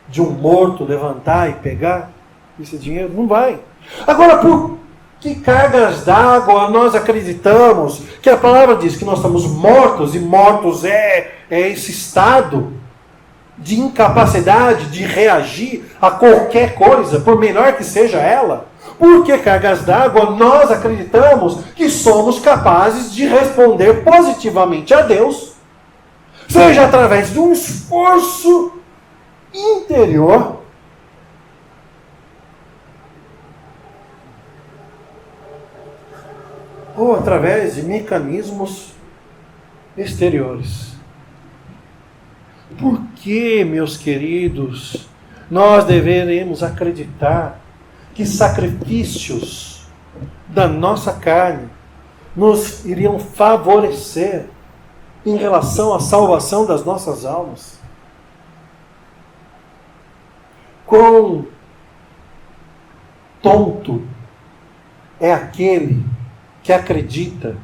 De um morto levantar e pegar esse dinheiro? Não vai. Agora, por que cargas d'água nós acreditamos que a palavra diz que nós estamos mortos, e mortos é esse estado de incapacidade de reagir a qualquer coisa, por menor que seja ela? Por que cargas d'água nós acreditamos que somos capazes de responder positivamente a Deus, seja através de um esforço interior, ou através de mecanismos exteriores? Por que, meus queridos, nós deveremos acreditar que sacrifícios da nossa carne nos iriam favorecer em relação à salvação das nossas almas? Quão tonto é aquele que acredita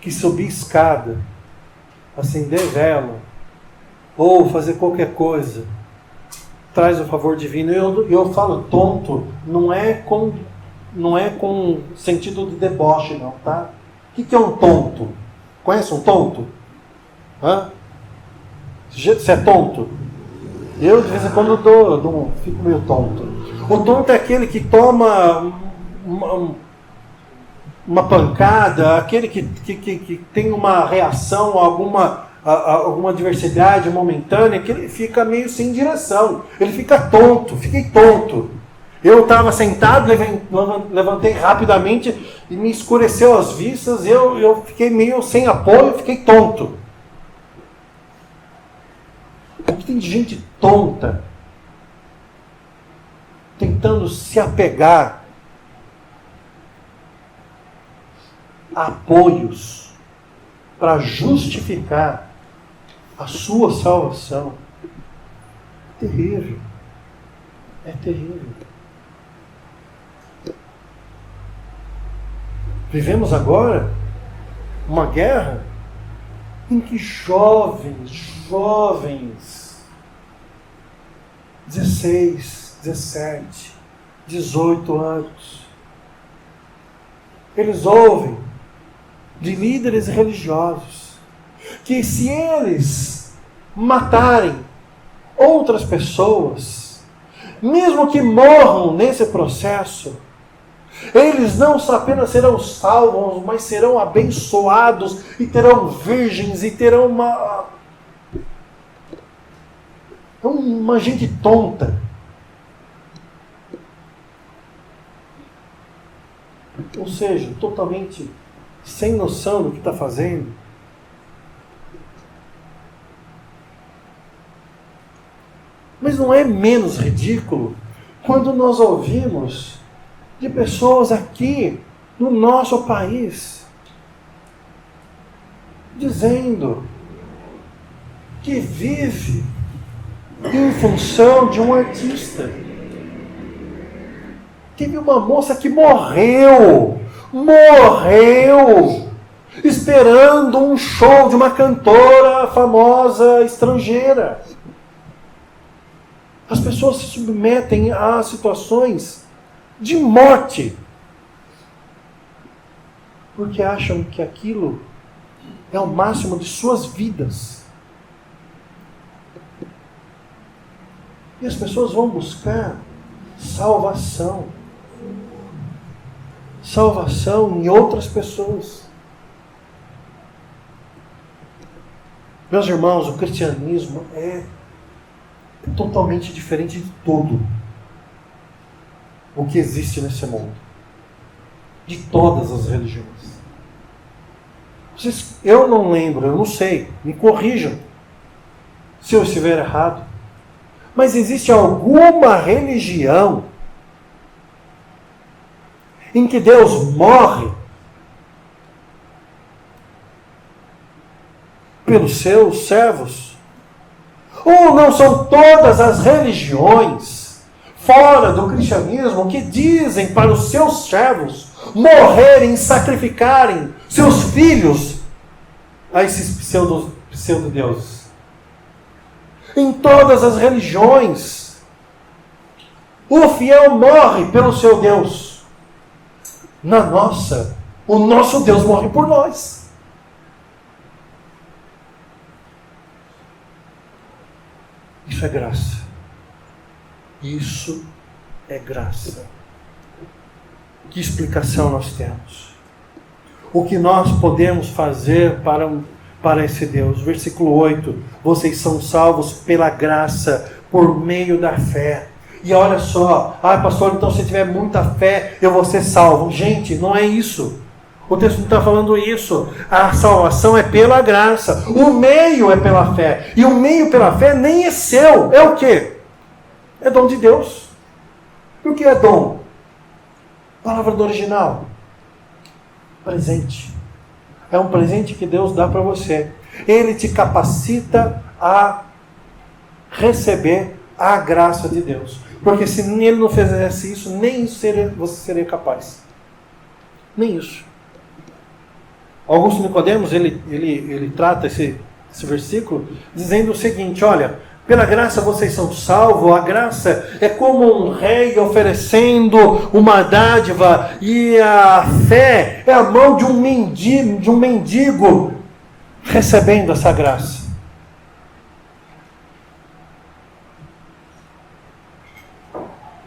que subir escada, acender vela ou fazer qualquer coisa traz o favor divino. Eu falo tonto, não é com sentido de deboche, não, tá? O que é um tonto? Conhece um tonto? Hã? Você é tonto? Eu, de vez em quando, fico meio tonto. O tonto é aquele que toma uma pancada, aquele que tem uma reação a alguma adversidade momentânea, que ele fica meio sem direção. Ele fica tonto. Fiquei tonto. Eu estava sentado, levantei rapidamente e me escureceu as vistas, eu fiquei meio sem apoio, fiquei tonto. O que tem de gente tonta tentando se apegar a apoios para justificar a sua salvação? É terrível. É terrível. Vivemos agora uma guerra em que jovens, 16, 17, 18 anos, eles ouvem de líderes religiosos que se eles matarem outras pessoas, mesmo que morram nesse processo, eles não apenas serão salvos, mas serão abençoados e terão virgens e terão uma gente tonta. Ou seja, totalmente sem noção do que está fazendo. Mas não é menos ridículo quando nós ouvimos de pessoas aqui no nosso país dizendo que vive em função de um artista. Teve uma moça que morreu esperando um show de uma cantora famosa estrangeira. As pessoas se submetem a situações de morte porque acham que aquilo é o máximo de suas vidas. E as pessoas vão buscar salvação em outras pessoas. Meus irmãos, o cristianismo é totalmente diferente de tudo o que existe nesse mundo. De todas as religiões. Eu não lembro, eu não sei, me corrijam se eu estiver errado. Mas existe alguma religião em que Deus morre pelos seus servos? Ou não são todas as religiões fora do cristianismo que dizem para os seus servos morrerem, sacrificarem seus filhos a esses pseudo-deuses? Em todas as religiões, o fiel morre pelo seu Deus. Na nossa, o nosso Deus morre por nós. Isso é graça. Isso é graça. Que explicação nós temos? O que nós podemos fazer para esse Deus? Versículo 8. Vocês são salvos pela graça, por meio da fé. E olha só, pastor, então se tiver muita fé, eu vou ser salvo. Gente, não é isso. O texto não está falando isso. A salvação é pela graça. O meio é pela fé. E o meio pela fé nem é seu. É o quê? É dom de Deus. E o que é dom? Palavra do original. Presente. É um presente que Deus dá para você. Ele te capacita a receber a graça de Deus. Porque se ele não fizesse isso, nem isso você seria capaz. Nem isso. Augusto Nicodemos, ele trata esse versículo dizendo o seguinte: olha, pela graça vocês são salvos. A graça é como um rei oferecendo uma dádiva, e a fé é a mão de um mendigo recebendo essa graça.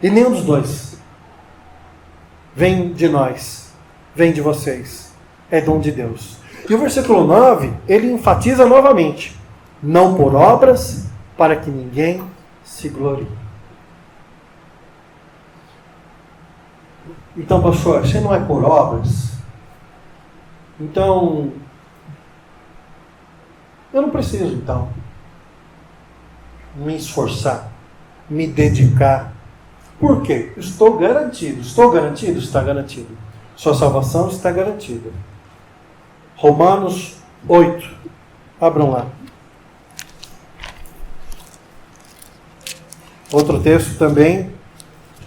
E nenhum dos dois vem de nós, vem de vocês. É dom de Deus. E o versículo 9, ele enfatiza novamente: não por obras, para que ninguém se glorie. Então, pastor, você não é por obras? Então, eu não preciso, então, me esforçar, me dedicar. Por quê? Estou garantido. Estou garantido? Está garantido. Sua salvação está garantida. Romanos 8. Abram lá. Outro texto também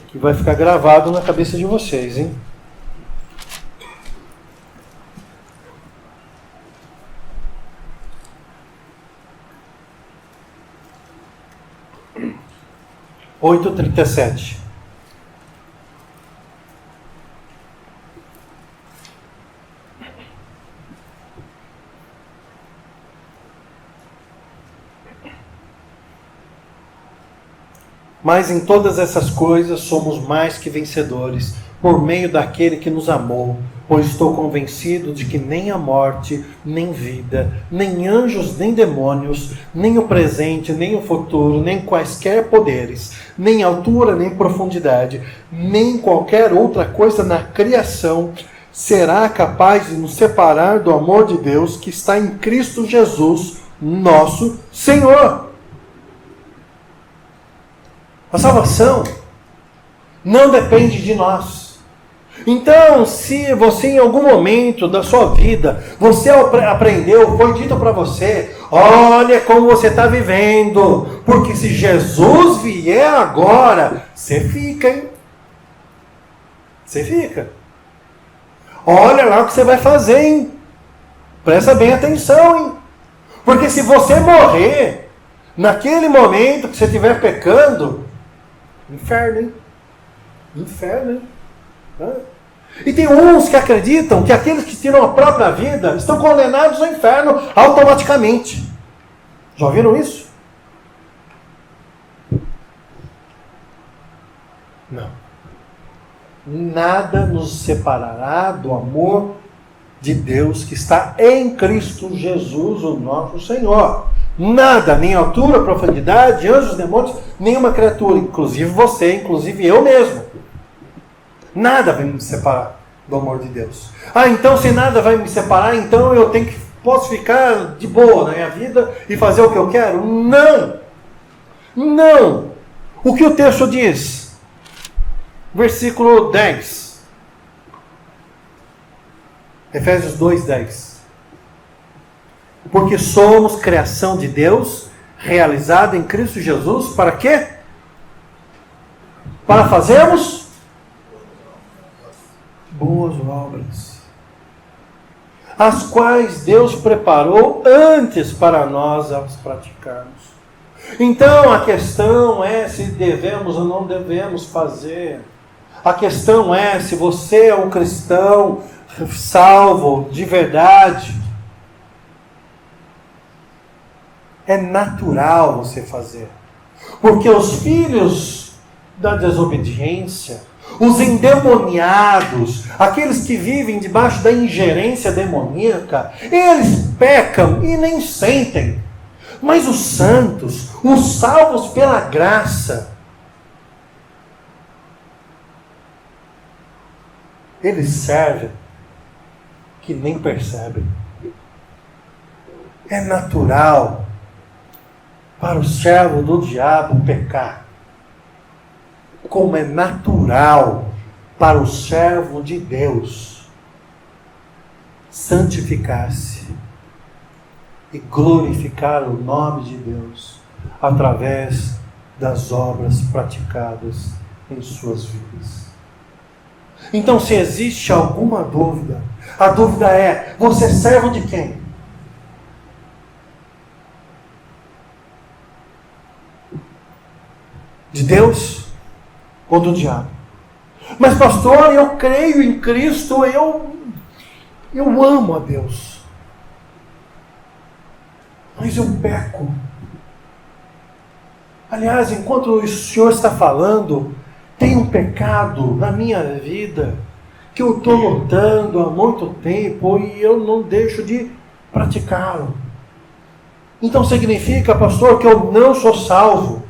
que vai ficar gravado na cabeça de vocês, hein? Oito 37. Mas em todas essas coisas somos mais que vencedores, por meio daquele que nos amou, pois estou convencido de que nem a morte, nem vida, nem anjos, nem demônios, nem o presente, nem o futuro, nem quaisquer poderes, nem altura, nem profundidade, nem qualquer outra coisa na criação será capaz de nos separar do amor de Deus que está em Cristo Jesus, nosso Senhor. A salvação não depende de nós. Então, se você em algum momento da sua vida, você aprendeu, foi dito para você: olha como você está vivendo, porque se Jesus vier agora, você fica, hein? Você fica. Olha lá o que você vai fazer, hein? Presta bem atenção, hein? Porque se você morrer, naquele momento que você estiver pecando, inferno, hein? Inferno, hein? E tem uns que acreditam que aqueles que tiram a própria vida estão condenados ao inferno automaticamente. Já ouviram isso? Não. Nada nos separará do amor de Deus que está em Cristo Jesus, o nosso Senhor. Nada, nem altura, profundidade, anjos, demônios, nenhuma criatura, inclusive você, inclusive eu mesmo. Nada vai me separar do amor de Deus. Ah, então se nada vai me separar, então eu posso ficar de boa na minha vida e fazer o que eu quero? Não! Não! O que o texto diz? Versículo 10. Efésios 2:10. Porque somos criação de Deus, realizada em Cristo Jesus, para quê? Para fazermos boas obras, as quais Deus preparou antes para nós as praticarmos. Então a questão é se devemos ou não devemos fazer. A questão é se você é um cristão salvo de verdade. É natural você fazer. Porque os filhos da desobediência, os endemoniados, aqueles que vivem debaixo da ingerência demoníaca, eles pecam e nem sentem. Mas os santos, os salvos pela graça, eles servem que nem percebem. É natural para o servo do diabo pecar, como é natural para o servo de Deus santificar-se e glorificar o nome de Deus através das obras praticadas em suas vidas. Então, se existe alguma dúvida, a dúvida é: você é servo de quem? De Deus ou do diabo? Mas pastor, eu creio em Cristo, eu amo a Deus. Mas eu peco. Aliás, enquanto o Senhor está falando, tem um pecado na minha vida que eu estou lutando há muito tempo e eu não deixo de praticá-lo. Então significa, pastor, que eu não sou salvo.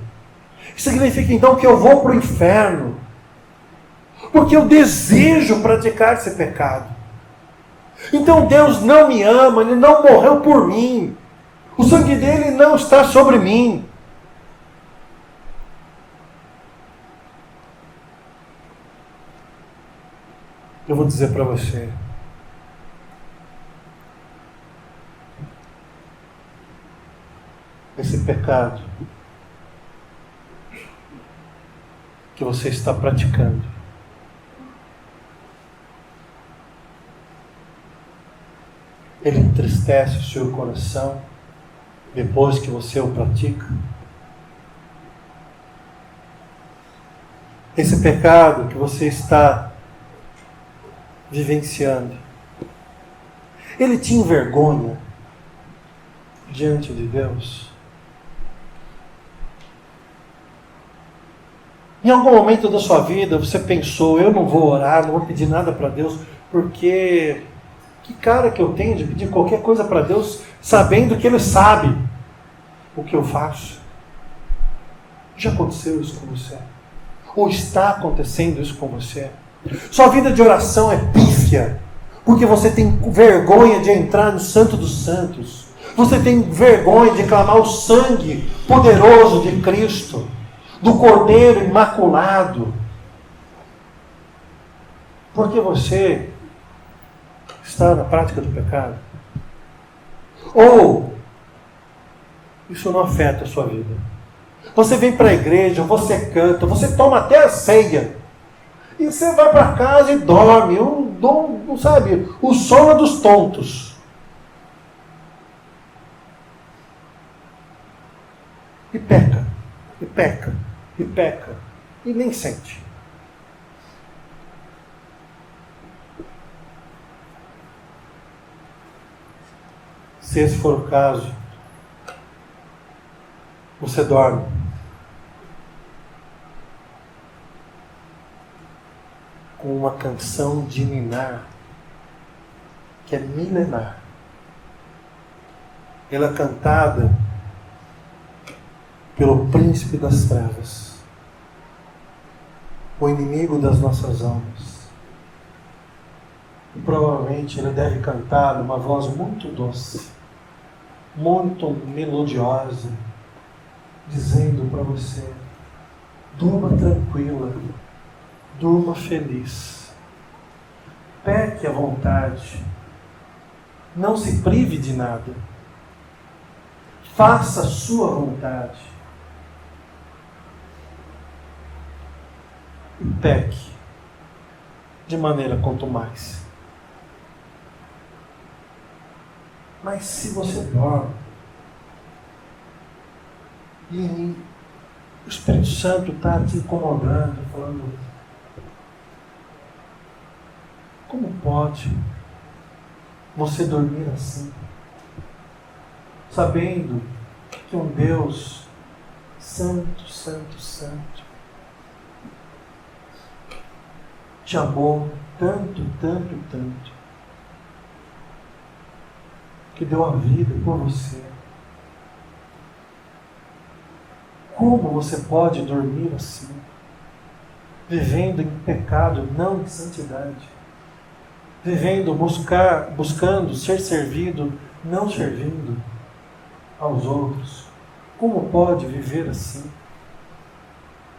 Significa então que eu vou para o inferno, porque eu desejo praticar esse pecado. Então Deus não me ama, Ele não morreu por mim, o sangue dele não está sobre mim. Eu vou dizer para você: esse pecado que você está praticando, ele entristece o seu coração depois que você o pratica? Esse pecado que você está vivenciando, ele te envergonha diante de Deus? Em algum momento da sua vida você pensou: eu não vou orar, não vou pedir nada para Deus, porque que cara que eu tenho de pedir qualquer coisa para Deus, sabendo que Ele sabe o que eu faço? Já aconteceu isso com você? Ou está acontecendo isso com você? Sua vida de oração é pífia, porque você tem vergonha de entrar no Santo dos Santos. Você tem vergonha de clamar o sangue poderoso de Cristo, do Cordeiro Imaculado, porque você está na prática do pecado. Ou isso não afeta a sua vida. Você vem para a igreja, você canta, você toma até a ceia, e você vai para casa e dorme, sabe, o sono dos tontos. E peca, e peca, e peca, e nem sente. Se esse for o caso, você dorme. Com uma canção de ninar, que é milenar. Ela é cantada pelo príncipe das trevas, o inimigo das nossas almas. E provavelmente ele deve cantar numa voz muito doce, muito melodiosa, dizendo para você: durma tranquila, durma feliz, peque à vontade, não se prive de nada, faça a sua vontade e peque de maneira quanto mais. Mas se você dorme e o Espírito Santo está te incomodando, falando: como pode você dormir assim, sabendo que um Deus santo, santo, santo te amou tanto, tanto, tanto, que deu a vida por você? Como você pode dormir assim, vivendo em pecado, não em santidade, vivendo, buscando ser servido, não servindo aos outros? Como pode viver assim?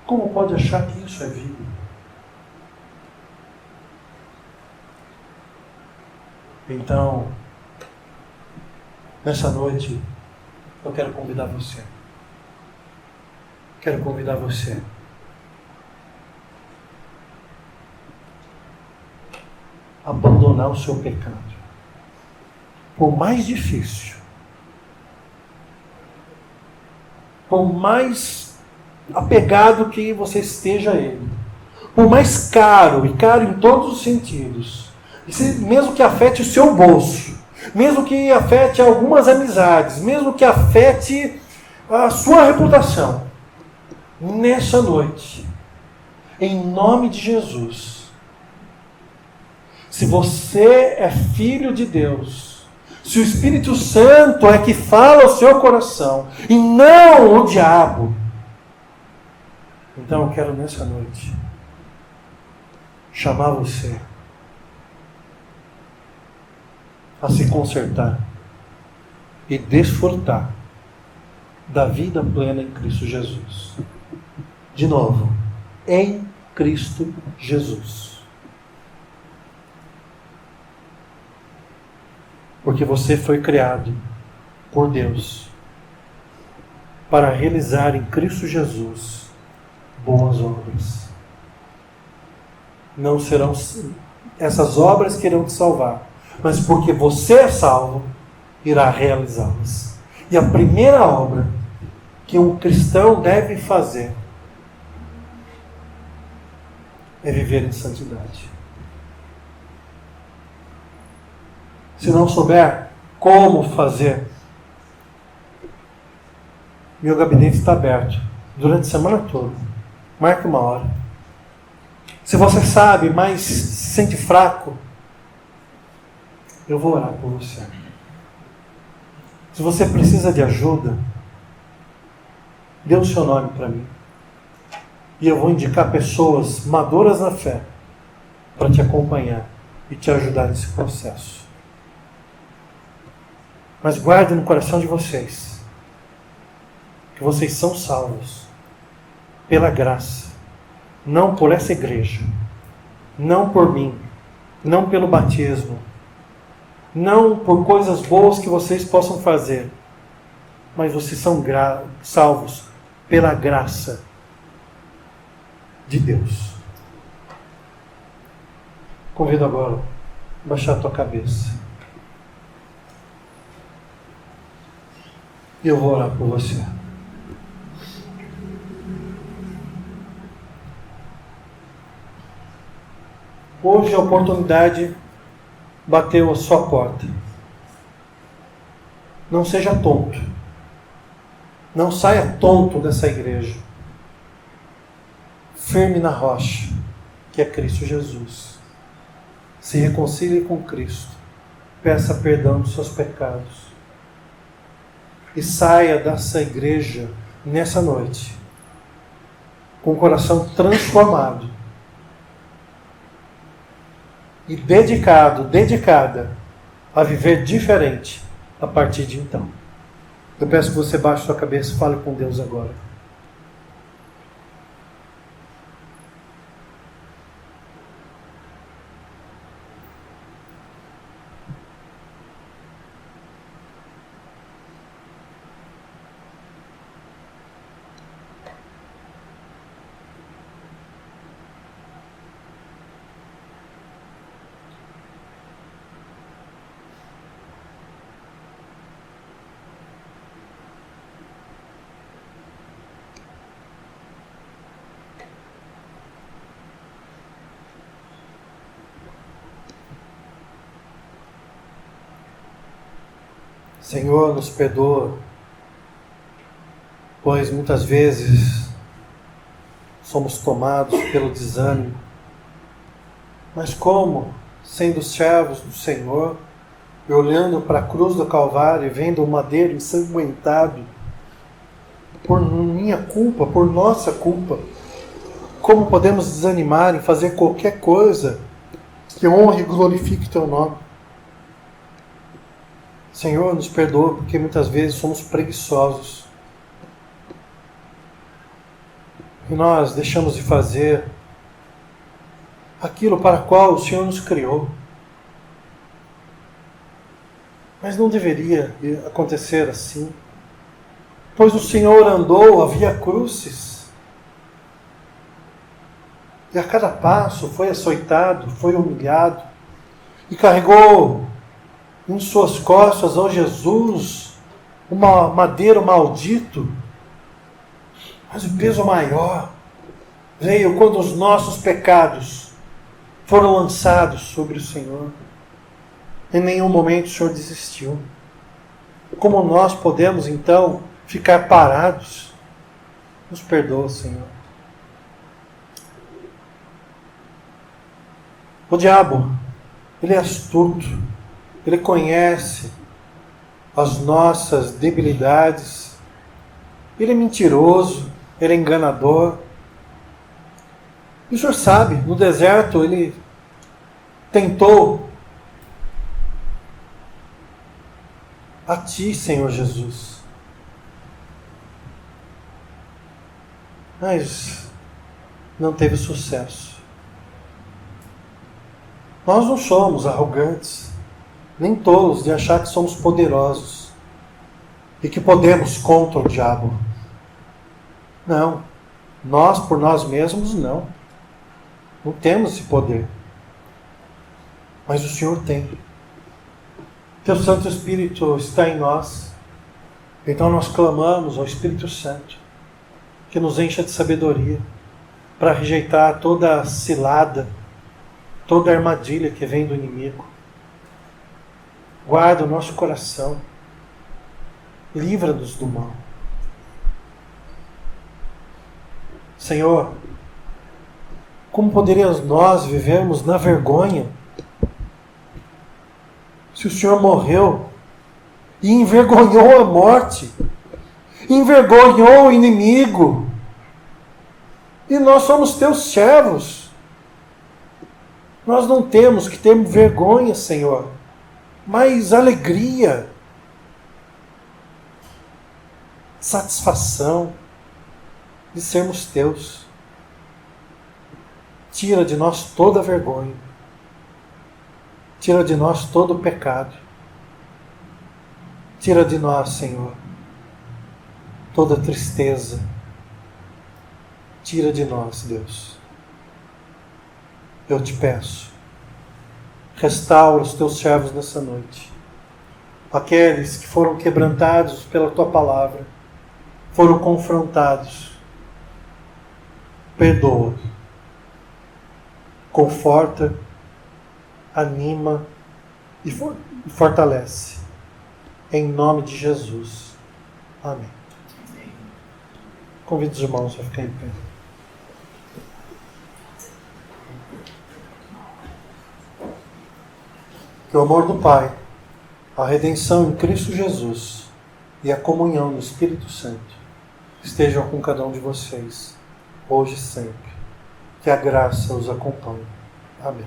Como pode achar que isso é vida? Então, nessa noite, eu quero convidar você. Quero convidar você a abandonar o seu pecado. Por mais difícil, por mais apegado que você esteja a ele, por mais caro, e caro em todos os sentidos, mesmo que afete o seu bolso, mesmo que afete algumas amizades, mesmo que afete a sua reputação, nessa noite, em nome de Jesus, se você é filho de Deus, se o Espírito Santo é que fala ao seu coração e não o diabo, então eu quero nessa noite chamar você a se consertar e desfrutar da vida plena em Cristo Jesus. De novo, em Cristo Jesus. Porque você foi criado por Deus para realizar em Cristo Jesus boas obras. Não serão essas obras que irão te salvar, mas porque você é salvo, irá realizá-las. E a primeira obra que um cristão deve fazer é viver em santidade. Se não souber como fazer, meu gabinete está aberto durante a semana toda. Marque uma hora. Se você sabe, mas se sente fraco, eu vou orar por você. Se você precisa de ajuda, dê o seu nome para mim. E eu vou indicar pessoas maduras na fé para te acompanhar e te ajudar nesse processo. Mas guarde no coração de vocês que vocês são salvos pela graça, não por essa igreja, não por mim, não pelo batismo, não por coisas boas que vocês possam fazer, mas vocês são salvos pela graça de Deus. Convido agora a baixar a tua cabeça. E eu vou orar por você. Hoje a oportunidade bateu a sua porta. Não seja tonto. Não saia tonto dessa igreja. Firme na rocha, que é Cristo Jesus. Se reconcilie com Cristo. Peça perdão dos seus pecados. E saia dessa igreja nessa noite, com o coração transformado e dedicada a viver diferente a partir de então. Eu peço que você baixe sua cabeça e fale com Deus agora. Senhor, nos perdoa, pois muitas vezes somos tomados pelo desânimo. Mas como, sendo servos do Senhor, e olhando para a cruz do Calvário e vendo o madeiro ensanguentado, por minha culpa, por nossa culpa, como podemos desanimar em fazer qualquer coisa que honre e glorifique Teu nome? Senhor, nos perdoa, porque muitas vezes somos preguiçosos. E nós deixamos de fazer aquilo para o qual o Senhor nos criou. Mas não deveria acontecer assim. Pois o Senhor andou a via crucis. E a cada passo foi açoitado, foi humilhado. E carregou em suas costas, ó Jesus, uma madeiro maldito. Mas o peso maior veio quando os nossos pecados foram lançados sobre o Senhor. Em nenhum momento o Senhor desistiu. Como nós podemos então ficar parados? Nos perdoa, Senhor. O diabo, ele é astuto. Ele conhece as nossas debilidades. Ele é mentiroso, ele é enganador. E o Senhor sabe, no deserto ele tentou a Ti, Senhor Jesus. Mas não teve sucesso. Nós não somos arrogantes, nem tolos de achar que somos poderosos e que podemos contra o diabo. Não. Nós, por nós mesmos, não. Não temos esse poder. Mas o Senhor tem. Teu Santo Espírito está em nós. Então nós clamamos ao Espírito Santo que nos encha de sabedoria para rejeitar toda cilada, toda armadilha que vem do inimigo. Guarda o nosso coração. Livra-nos do mal. Senhor, como poderíamos nós vivermos na vergonha se o Senhor morreu e envergonhou a morte, envergonhou o inimigo, e nós somos teus servos? Nós não temos que ter vergonha, Senhor, mas alegria, satisfação de sermos teus. Tira de nós toda a vergonha. Tira de nós todo o pecado. Tira de nós, Senhor, toda a tristeza. Tira de nós, Deus. Eu te peço, restaura os teus servos nessa noite. Aqueles que foram quebrantados pela tua palavra, foram confrontados. Perdoa, conforta, anima e fortalece. Em nome de Jesus. Amém. Convido os irmãos a ficar em pé. Que o amor do Pai, a redenção em Cristo Jesus e a comunhão do Espírito Santo estejam com cada um de vocês, hoje e sempre. Que a graça os acompanhe. Amém.